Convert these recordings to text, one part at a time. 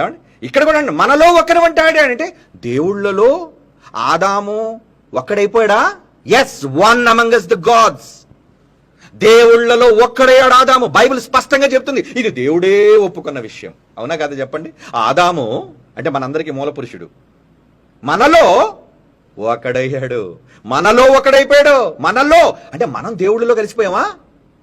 ఏమండి ఇక్కడ కూడా అండి, మనలో ఒకరు అంటాడు అంటే దేవుళ్ళలో ఆదాము ఒక్కడైపోయాడా? Yes, one among the gods. దేవుళ్ళలో ఒక్కడయ్యాడు ఆదాము. బైబిల్ స్పష్టంగా చెప్తుంది, ఇది దేవుడే ఒప్పుకున్న విషయం. అవునా కదా చెప్పండి? ఆదాము అంటే మనందరికీ మూల పురుషుడు. మనలో ఒకడయ్యాడు, మనలో ఒకడైపోయాడు. మనలో అంటే మనం దేవుళ్ళలో కలిసిపోయామా?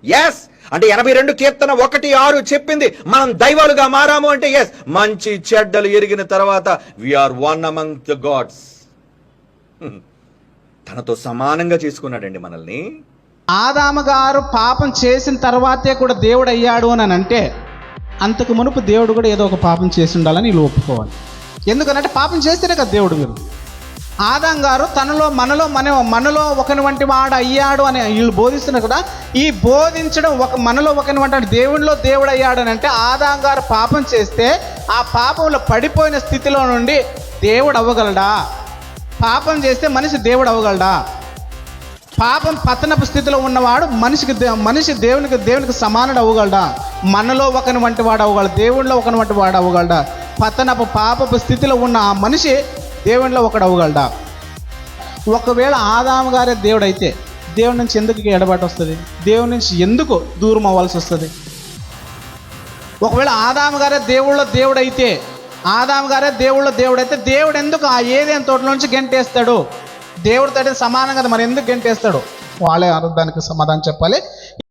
ఎస్. అంటే 82 కీర్తన 1:6 చెప్పింది, మనం దైవాలుగా మారాము అంటే ఎస్, మంచి చెడ్డలు ఎరిగిన తర్వాత we are one among the gods. తనతో సమానంగా చేసుకున్నాడండి మనల్ని. ఆదాము గారు పాపం చేసిన తర్వాతే కూడా దేవుడు అయ్యాడు అని అంటే, అంతకు మునుపు దేవుడు కూడా ఏదో ఒక పాపం చేసి ఉండాలని వీళ్ళు ఒప్పుకోవాలి. ఎందుకనంటే పాపం చేస్తేనే కదా దేవుడు. మీరు ఆదాం గారు మనలో ఒకని వంటి వాడు అయ్యాడు అని వీళ్ళు బోధిస్తున్నారు కదా. ఈ బోధించడం మనలో ఒకని వంటి దేవుడిలో దేవుడు అయ్యాడు అని అంటే, ఆదాం గారు పాపం చేస్తే ఆ పాపంలో పడిపోయిన స్థితిలో నుండి దేవుడు అవ్వగలడా? పాపం చేస్తే మనిషి దేవుడు అవ్వగలడా? పాపం పతనపు స్థితిలో ఉన్నవాడు మనిషి దేవునికి సమానుడు అవ్వగలడా? మనలో ఒకని వంటి వాడు అవ్వగలడా? దేవుడిలో ఒకని వంటి వాడు అవ్వగలడా? పతనపు పాపపు స్థితిలో ఉన్న ఆ మనిషి దేవుడిలో ఒకడు అవ్వగలడా? ఒకవేళ ఆదాము గారే దేవుడు అయితే దేవుడి నుంచి ఎందుకు ఎడబాటు వస్తుంది? దేవుడి నుంచి ఎందుకు దూరం అవ్వాల్సి వస్తుంది? ఒకవేళ ఆదాము గారే దేవుడైతే దేవుడు ఎందుకు ఆ ఏదైనా తోటలో నుంచి గెంటేస్తాడు? దేవుడితో సమానం కదా, మరి ఎందుకు గెంటేస్తాడు? వాళ్ళే దానికి సమాధానం చెప్పాలి.